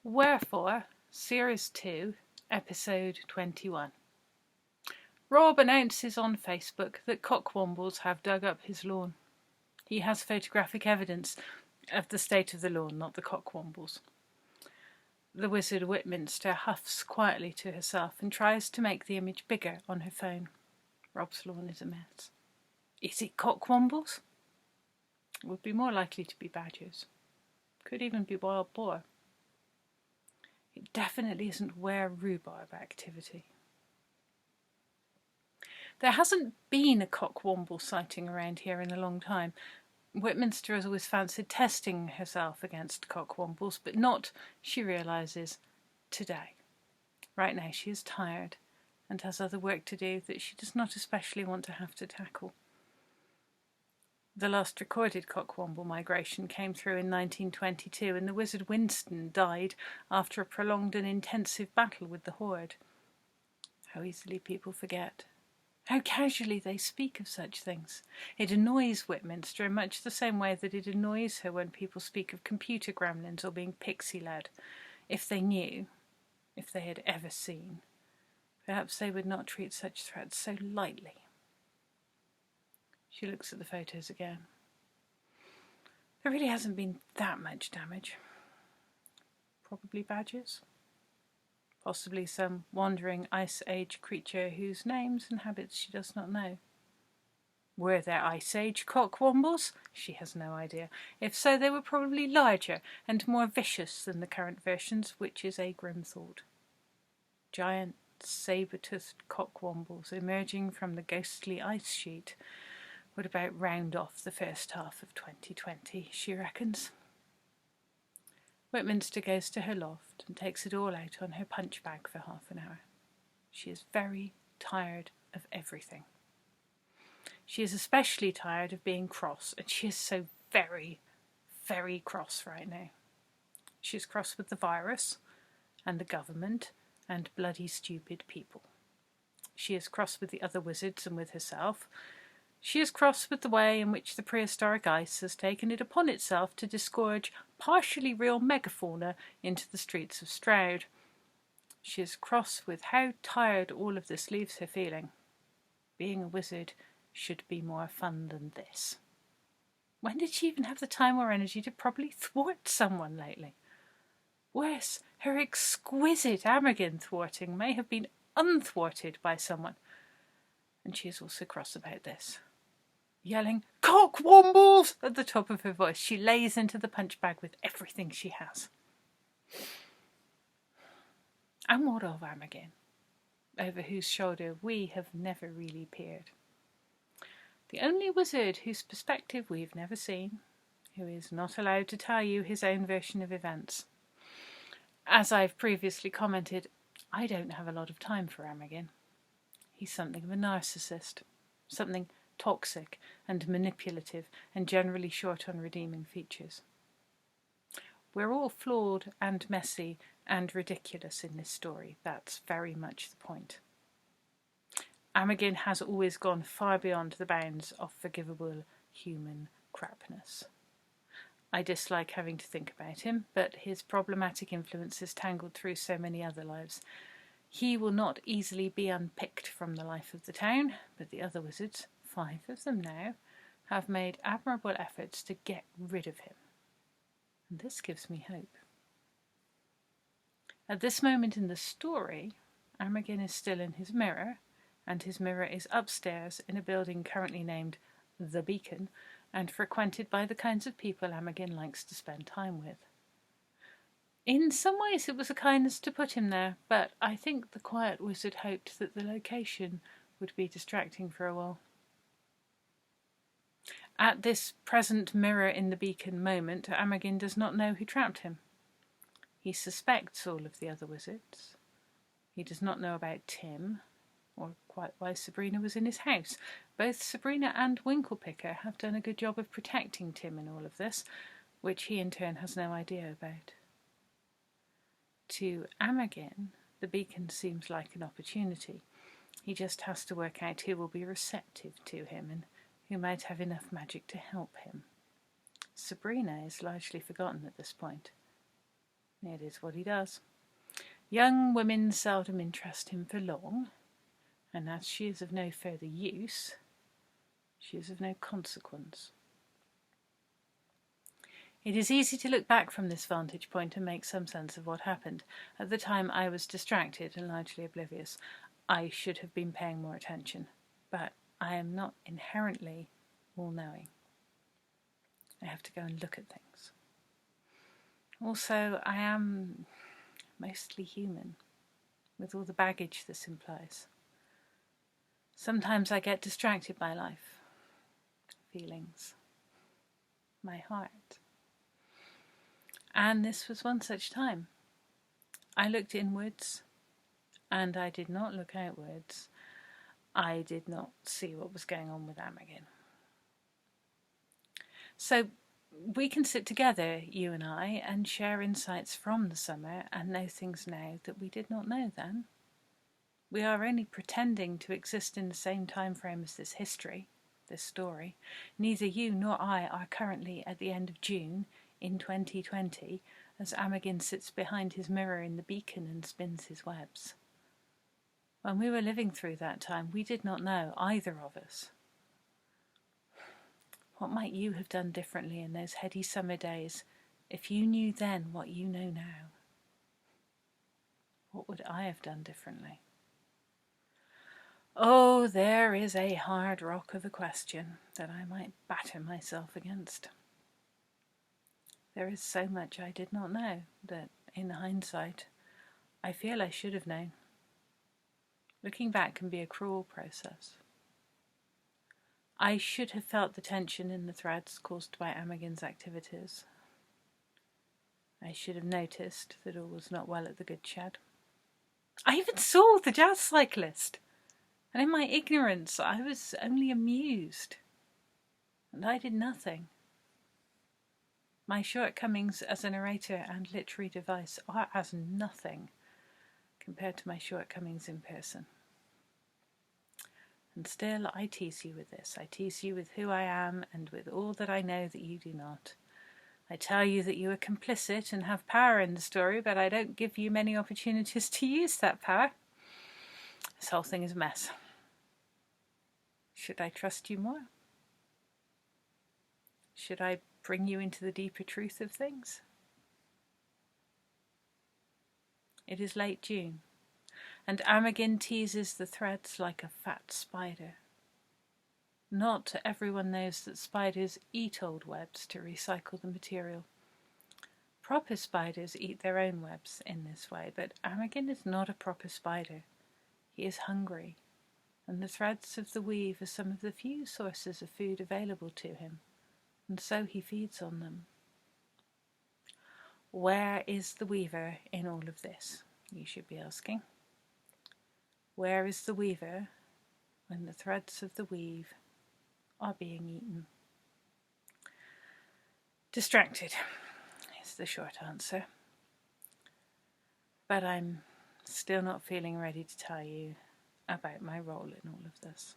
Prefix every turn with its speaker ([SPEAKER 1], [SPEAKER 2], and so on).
[SPEAKER 1] Wherefore, Series 2, Episode 21. Rob announces on Facebook that cockwombles have dug up his lawn. He has photographic evidence of the state of the lawn, not the cockwombles. The wizard Whitminster huffs quietly to herself and tries to make the image bigger on her phone. Rob's lawn is a mess. Is it cockwombles? It would be more likely to be badgers. Could even be wild boar. It definitely isn't rhubarb activity. There hasn't been a cockwomble sighting around here in a long time. Whitminster has always fancied testing herself against cockwombles, but not, she realises, today. Right now she is tired and has other work to do that she does not especially want to have to tackle. The last recorded cockwomble migration came through in 1922, and the wizard Winston died after a prolonged and intensive battle with the horde. How easily people forget. How casually they speak of such things. It annoys Whitminster in much the same way that it annoys her when people speak of computer gremlins or being pixie-led. If they knew, if they had ever seen, perhaps they would not treat such threats so lightly. She looks at the photos again. There really hasn't been that much damage. Probably badgers. Possibly some wandering Ice Age creature whose names and habits she does not know. Were there Ice Age cockwombles? She has no idea. If so, they were probably larger and more vicious than the current versions, which is a grim thought. Giant, saber-toothed cockwombles emerging from the ghostly ice sheet would about round off the first half of 2020, she reckons. Whitminster goes to her loft and takes it all out on her punch bag for half an hour. She is very tired of everything. She is especially tired of being cross, and she is so very, very cross right now. She is cross with the virus, and the government, and bloody stupid people. She is cross with the other wizards and with herself. She is cross with the way in which the prehistoric ice has taken it upon itself to disgorge partially real megafauna into the streets of Stroud. She is cross with how tired all of this leaves her feeling. Being a wizard should be more fun than this. When did she even have the time or energy to properly thwart someone lately? Worse, her exquisite Amergin thwarting may have been unthwarted by someone. And she is also cross about this. Yelling, "Cockwombles!" at the top of her voice, she lays into the punch bag with everything she has. And what of Amergin, over whose shoulder we have never really peered? The only wizard whose perspective we've never seen, who is not allowed to tell you his own version of events. As I've previously commented, I don't have a lot of time for Amergin. He's something of a narcissist, something toxic and manipulative and generally short on redeeming features. We're all flawed and messy and ridiculous in this story. That's very much the point. Amergin has always gone far beyond the bounds of forgivable human crapness. I dislike having to think about him, but his problematic influence is tangled through so many other lives. He will not easily be unpicked from the life of the town, but the other wizards, 5 of them now, have made admirable efforts to get rid of him. And this gives me hope. At this moment in the story, Amergin is still in his mirror, and his mirror is upstairs in a building currently named The Beacon, and frequented by the kinds of people Amergin likes to spend time with. In some ways it was a kindness to put him there, but I think the quiet wizard hoped that the location would be distracting for a while. At this present mirror in the beacon moment, Amergin does not know who trapped him. He suspects all of the other wizards. He does not know about Tim, or quite why Sabrina was in his house. Both Sabrina and Winklepicker have done a good job of protecting Tim in all of this, which he in turn has no idea about. To Amergin, the beacon seems like an opportunity. He just has to work out who will be receptive to him and who might have enough magic to help him. Sabrina is largely forgotten at this point. It is what he does. Young women seldom interest him for long, and as she is of no further use, she is of no consequence. It is easy to look back from this vantage point and make some sense of what happened. At the time I was distracted and largely oblivious. I should have been paying more attention, but I am not inherently all-knowing. I have to go and look at things. Also, I am mostly human, with all the baggage this implies. Sometimes I get distracted by life, feelings, my heart. And this was one such time. I looked inwards, and I did not look outwards. I did not see what was going on with Amergin. So we can sit together, you and I, and share insights from the summer and know things now that we did not know then. We are only pretending to exist in the same time frame as this history, this story. Neither you nor I are currently at the end of June in 2020 as Amergin sits behind his mirror in the beacon and spins his webs. When we were living through that time, we did not know, either of us. What might you have done differently in those heady summer days if you knew then what you know now? What would I have done differently? Oh, there is a hard rock of a question that I might batter myself against. There is so much I did not know that, in hindsight, I feel I should have known. Looking back can be a cruel process. I should have felt the tension in the threads caused by Amergin's activities. I should have noticed that all was not well at the goods shed. I even saw the jazz cyclist, and in my ignorance I was only amused, and I did nothing. My shortcomings as a narrator and literary device are as nothing compared to my shortcomings in person. And still I tease you with this. I tease you with who I am and with all that I know that you do not. I tell you that you are complicit and have power in the story, but I don't give you many opportunities to use that power. This whole thing is a mess. Should I trust you more? Should I bring you into the deeper truth of things? It is late June, and Amergin teases the threads like a fat spider. Not everyone knows that spiders eat old webs to recycle the material. Proper spiders eat their own webs in this way, but Amergin is not a proper spider. He is hungry, and the threads of the weave are some of the few sources of food available to him, and so he feeds on them. Where is the weaver in all of this, you should be asking? Where is the weaver when the threads of the weave are being eaten? Distracted is the short answer. But I'm still not feeling ready to tell you about my role in all of this.